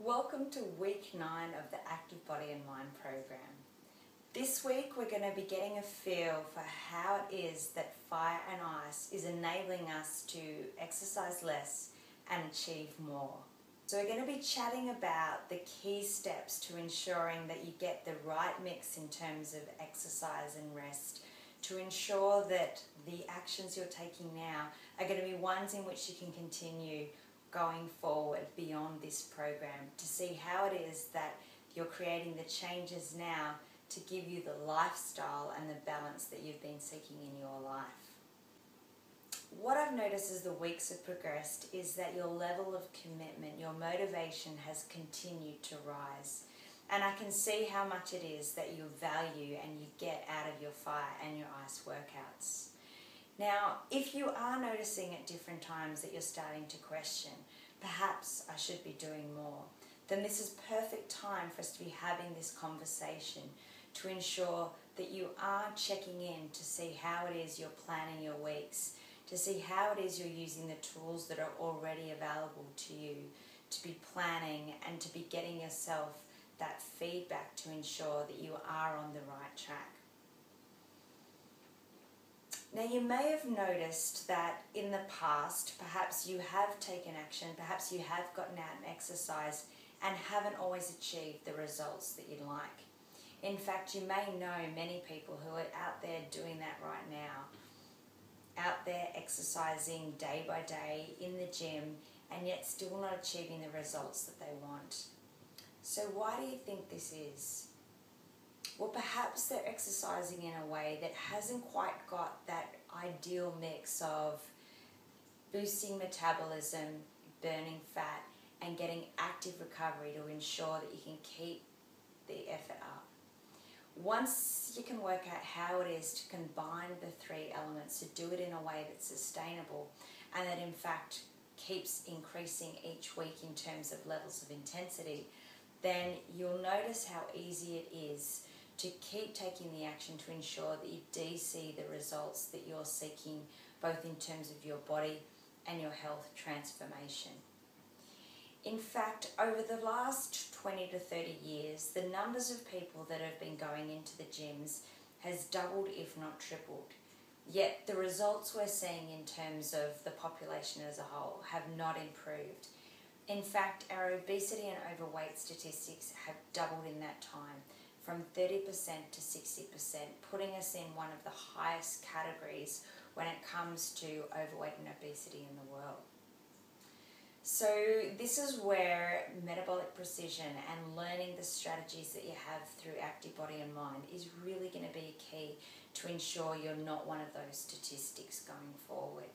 Welcome to week 9 of the Active Body and Mind program. This week we're going to be getting a feel for how it is that fire and ice is enabling us to exercise less and achieve more. So we're going to be chatting about the key steps to ensuring that you get the right mix in terms of exercise and rest, to ensure that the actions you're taking now are going to be ones in which you can continue going forward beyond this program, to see how it is that you're creating the changes now to give you the lifestyle and the balance that you've been seeking in your life. What I've noticed as the weeks have progressed is that your level of commitment, your motivation has continued to rise. And I can see how much it is that you value and you get out of your fire and your ice workouts. Now, if you are noticing at different times that you're starting to question, perhaps I should be doing more, then this is perfect time for us to be having this conversation to ensure that you are checking in to see how it is you're planning your weeks, to see how it is you're using the tools that are already available to you, to be planning and to be getting yourself that feedback to ensure that you are on the right track. Now, you may have noticed that in the past, perhaps you have taken action, perhaps you have gotten out and exercised and haven't always achieved the results that you'd like. In fact, you may know many people who are out there doing that right now, out there exercising day by day in the gym and yet still not achieving the results that they want. So why do you think this is? Well, perhaps they're exercising in a way that hasn't quite got that ideal mix of boosting metabolism, burning fat, and getting active recovery to ensure that you can keep the effort up. Once you can work out how it is to combine the three elements, to do it in a way that's sustainable and that in fact keeps increasing each week in terms of levels of intensity, then you'll notice how easy it is to keep taking the action to ensure that you do see the results that you're seeking, both in terms of your body and your health transformation. In fact, over the last 20 to 30 years, the numbers of people that have been going into the gyms has doubled, if not tripled. Yet the results we're seeing in terms of the population as a whole have not improved. In fact, our obesity and overweight statistics have doubled in that time, from 30% to 60%, putting us in one of the highest categories when it comes to overweight and obesity in the world. So this is where metabolic precision and learning the strategies that you have through Active Body and Mind is really going to be key to ensure you're not one of those statistics going forward.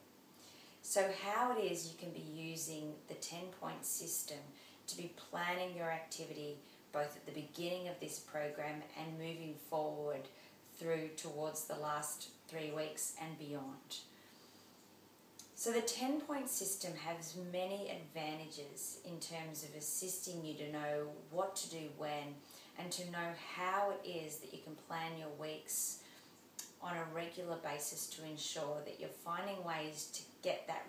So how it is you can be using the 10-point system to be planning your activity both at the beginning of this program and moving forward through towards the last 3 weeks and beyond. So the 10-point system has many advantages in terms of assisting you to know what to do when and to know how it is that you can plan your weeks on a regular basis to ensure that you're finding ways to get that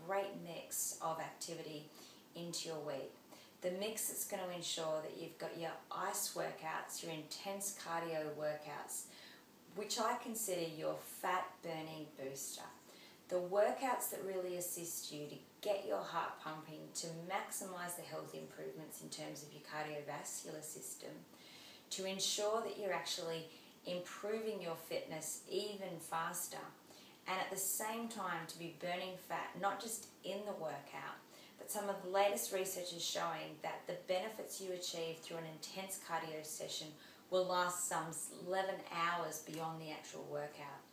great mix of activity into your week. The mix that's going to ensure that you've got your ice workouts, your intense cardio workouts, which I consider your fat burning booster. The workouts that really assist you to get your heart pumping, to maximize the health improvements in terms of your cardiovascular system, to ensure that you're actually improving your fitness even faster, and at the same time to be burning fat, not just in the workout, but some of the latest research is showing that the benefits you achieve through an intense cardio session will last some 11 hours beyond the actual workout.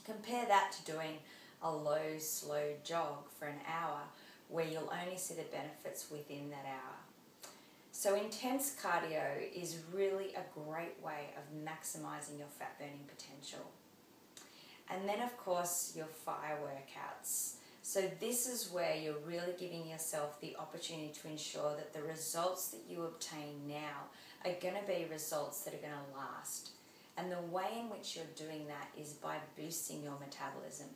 Compare that to doing a low, slow jog for an hour where you'll only see the benefits within that hour. So intense cardio is really a great way of maximizing your fat burning potential. And then of course your fire workouts. So this is where you're really giving yourself the opportunity to ensure that the results that you obtain now are going to be results that are going to last. And the way in which you're doing that is by boosting your metabolism.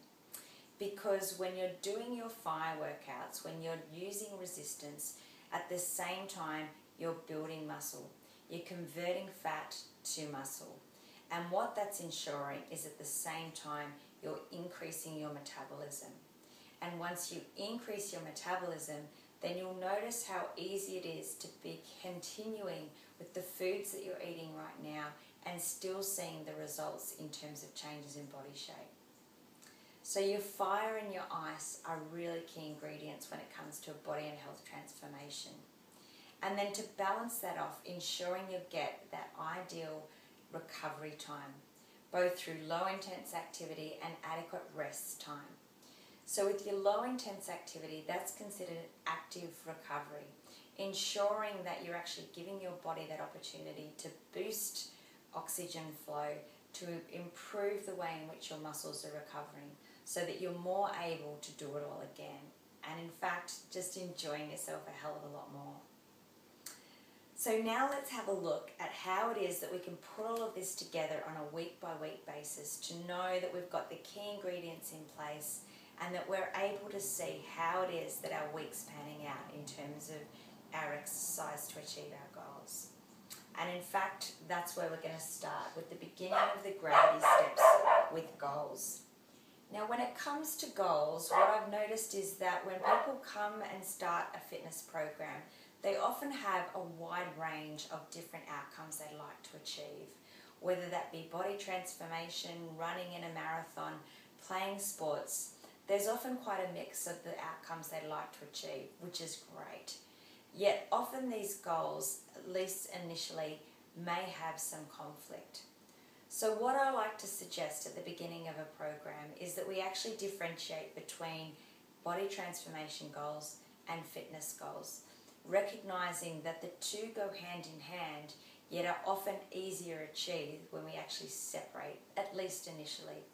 Because when you're doing your fire workouts, when you're using resistance At the same time, you're building muscle. You're converting fat to muscle. And what that's ensuring is at the same time, you're increasing your metabolism. And once you increase your metabolism, then you'll notice how easy it is to be continuing with the foods that you're eating right now and still seeing the results in terms of changes in body shape. So your fire and your ice are really key ingredients when it comes to a body and health transformation. And then to balance that off, ensuring you get that ideal recovery time, both through low intense activity and adequate rest time. So with your low intense activity, that's considered active recovery, ensuring that you're actually giving your body that opportunity to boost oxygen flow, to improve the way in which your muscles are recovering, so that you're more able to do it all again. And in fact, just enjoying yourself a hell of a lot more. So now let's have a look at how it is that we can put all of this together on a week-by-week basis to know that we've got the key ingredients in place and that we're able to see how it is that our week's panning out in terms of our exercise to achieve our goals. And in fact, that's where we're going to start with the beginning of the gravity steps with goals. Now, when it comes to goals, what I've noticed is that when people come and start a fitness program, they often have a wide range of different outcomes they'd like to achieve, whether that be body transformation, running in a marathon, playing sports. There's often quite a mix of the outcomes they'd like to achieve, which is great. Yet often these goals, at least initially, may have some conflict. So what I like to suggest at the beginning of a program is that we actually differentiate between body transformation goals and fitness goals, recognizing that the two go hand in hand, yet are often easier achieved when we actually separate, at least initially.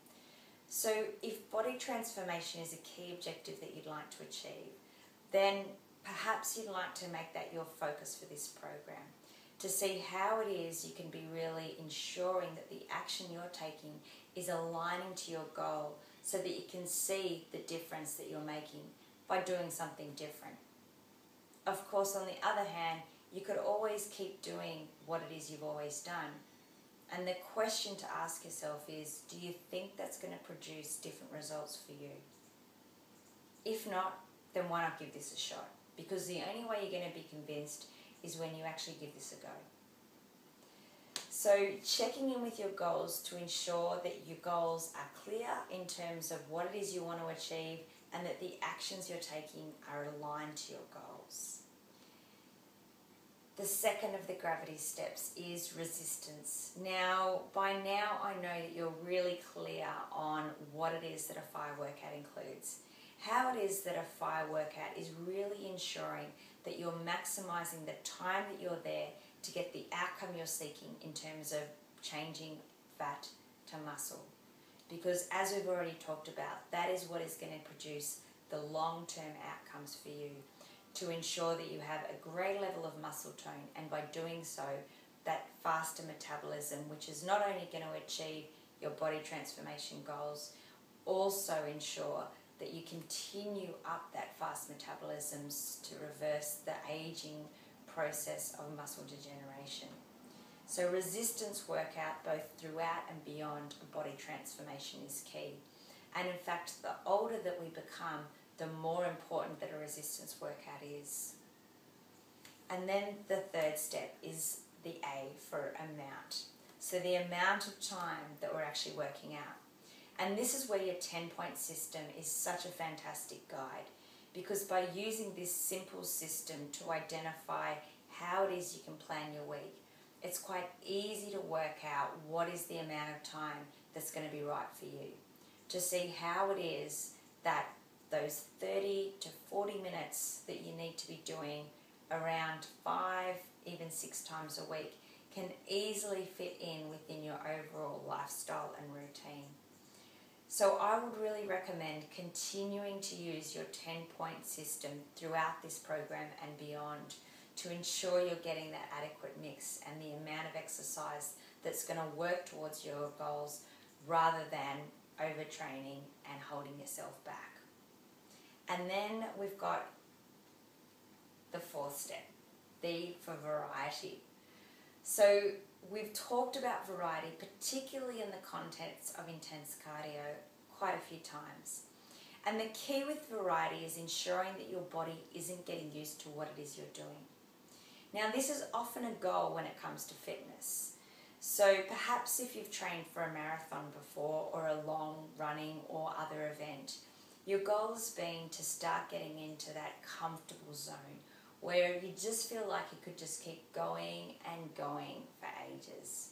So if body transformation is a key objective that you'd like to achieve, then perhaps you'd like to make that your focus for this program, to see how it is you can be really ensuring that the action you're taking is aligning to your goal so that you can see the difference that you're making by doing something different. Of course, on the other hand, you could always keep doing what it is you've always done. And the question to ask yourself is, do you think that's going to produce different results for you? If not, then why not give this a shot? Because the only way you're going to be convinced is when you actually give this a go. So checking in with your goals to ensure that your goals are clear in terms of what it is you want to achieve and that the actions you're taking are aligned to your goals. The second of the gravity steps is resistance. Now, by now I know that you're really clear on what it is that a fire workout includes. How it is that a fire workout is really ensuring that you're maximizing the time that you're there to get the outcome you're seeking in terms of changing fat to muscle. Because as we've already talked about, that is what is going to produce the long-term outcomes for you, to ensure that you have a great level of muscle tone, and by doing so, that faster metabolism, which is not only going to achieve your body transformation goals, also ensure that you continue up that fast metabolism to reverse the aging process of muscle degeneration. So resistance workout both throughout and beyond a body transformation is key. And in fact, the older that we become, the more important that a resistance workout is. And then the third step is the A for amount. So the amount of time that we're actually working out. And this is where your 10-point system is such a fantastic guide, because by using this simple system to identify how it is you can plan your week, it's quite easy to work out what is the amount of time that's going to be right for you, to see how it is that those 30 to 40 minutes that you need to be doing around 5, even 6 times a week can easily fit in within your overall lifestyle and routine. So I would really recommend continuing to use your 10-point system throughout this program and beyond to ensure you're getting that adequate mix and the amount of exercise that's going to work towards your goals rather than overtraining and holding yourself back. And then we've got the fourth step, V for variety. So we've talked about variety, particularly in the context of intense cardio, quite a few times. And the key with variety is ensuring that your body isn't getting used to what it is you're doing. Now, this is often a goal when it comes to fitness. So perhaps if you've trained for a marathon before or a long running or other event, your goal has been to start getting into that comfortable zone where you just feel like you could just keep going and going for ages.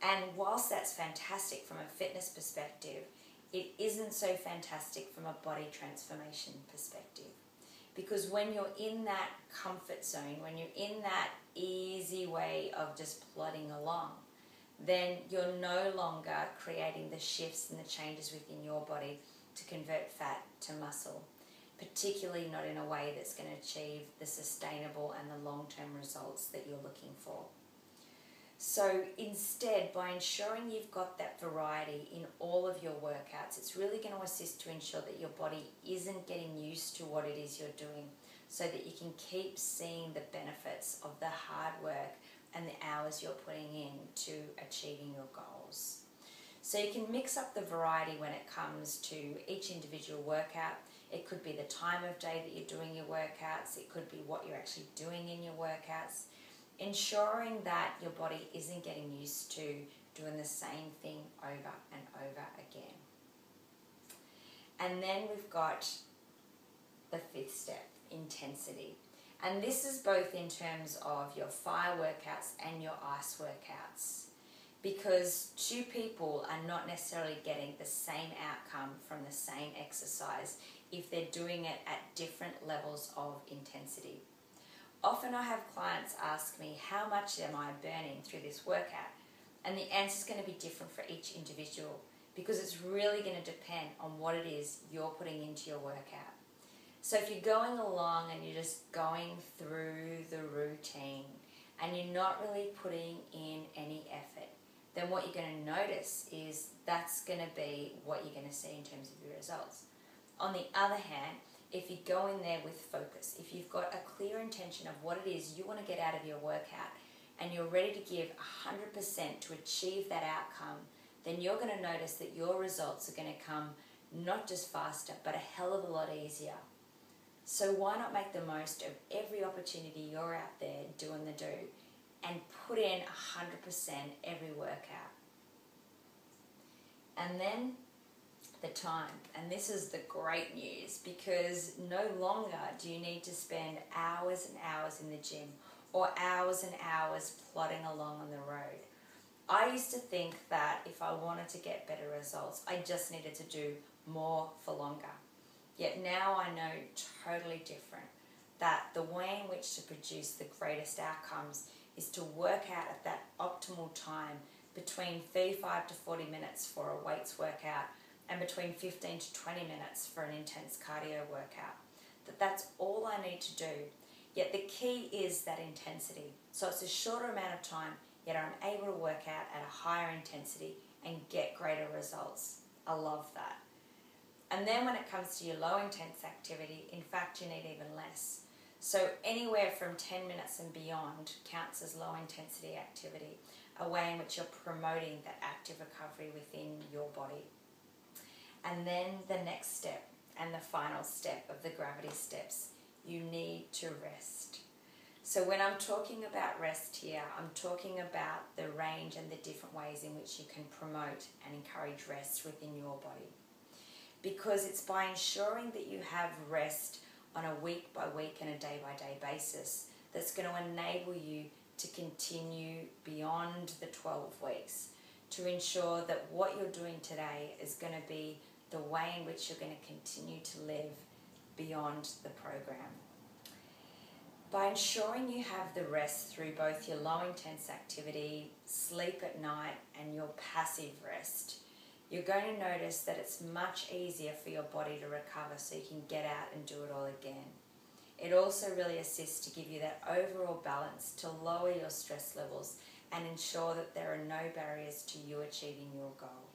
And whilst that's fantastic from a fitness perspective, it isn't so fantastic from a body transformation perspective. Because when you're in that comfort zone, when you're in that easy way of just plodding along, then you're no longer creating the shifts and the changes within your body to convert fat to muscle, particularly not in a way that's going to achieve the sustainable and the long-term results that you're looking for. So instead, by ensuring you've got that variety in all of your workouts, it's really going to assist to ensure that your body isn't getting used to what it is you're doing, so that you can keep seeing the benefits of the hard work and the hours you're putting in to achieving your goals. So you can mix up the variety when it comes to each individual workout. It could be the time of day that you're doing your workouts. It could be what you're actually doing in your workouts. Ensuring that your body isn't getting used to doing the same thing over and over again. And then we've got the fifth step, intensity. And this is both in terms of your fire workouts and your ice workouts, because two people are not necessarily getting the same outcome from the same exercise if they're doing it at different levels of intensity. Often I have clients ask me, how much am I burning through this workout? And the answer is going to be different for each individual, because it's really going to depend on what it is you're putting into your workout. So if you're going along and you're just going through the routine and you're not really putting in any effort, then what you're going to notice is that's going to be what you're going to see in terms of your results. On the other hand, if you go in there with focus, if you've got a clear intention of what it is you want to get out of your workout and you're ready to give 100% to achieve that outcome, then you're going to notice that your results are going to come not just faster, but a hell of a lot easier. So why not make the most of every opportunity you're out there doing the do and put in 100% every workout. And then the time. And this is the great news, because no longer do you need to spend hours and hours in the gym or hours and hours plodding along on the road. I used to think that if I wanted to get better results, I just needed to do more for longer. Yet now I know totally different, that the way in which to produce the greatest outcomes is to work out at that optimal time between 35 to 40 minutes for a weights workout and between 15 to 20 minutes for an intense cardio workout. That's all I need to do. Yet the key is that intensity. So it's a shorter amount of time, yet I'm able to work out at a higher intensity and get greater results. I love that. And then when it comes to your low intense activity, in fact, you need even less. So anywhere from 10 minutes and beyond counts as low intensity activity, a way in which you're promoting that active recovery within your body. And then the next step and the final step of the gravity steps, you need to rest. So when I'm talking about rest here, I'm talking about the range and the different ways in which you can promote and encourage rest within your body. Because it's by ensuring that you have rest on a week by week and a day by day basis that's going to enable you to continue beyond the 12 weeks, to ensure that what you're doing today is going to be the way in which you're going to continue to live beyond the program. By ensuring you have the rest through both your low intense activity, sleep at night, and your passive rest, you're going to notice that it's much easier for your body to recover so you can get out and do it all again. It also really assists to give you that overall balance to lower your stress levels and ensure that there are no barriers to you achieving your goal,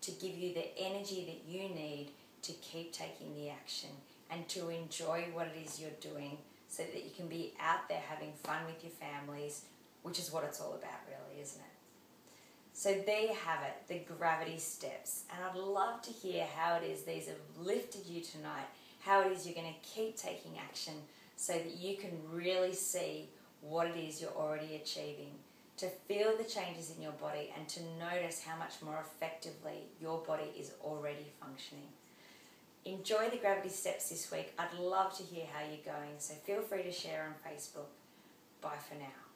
to give you the energy that you need to keep taking the action and to enjoy what it is you're doing so that you can be out there having fun with your families, which is what it's all about really, isn't it? So there you have it, the gravity steps. And I'd love to hear how it is these have lifted you tonight, how it is you're going to keep taking action so that you can really see what it is you're already achieving, to feel the changes in your body and to notice how much more effectively your body is already functioning. Enjoy the gravity steps this week. I'd love to hear how you're going, so feel free to share on Facebook. Bye for now.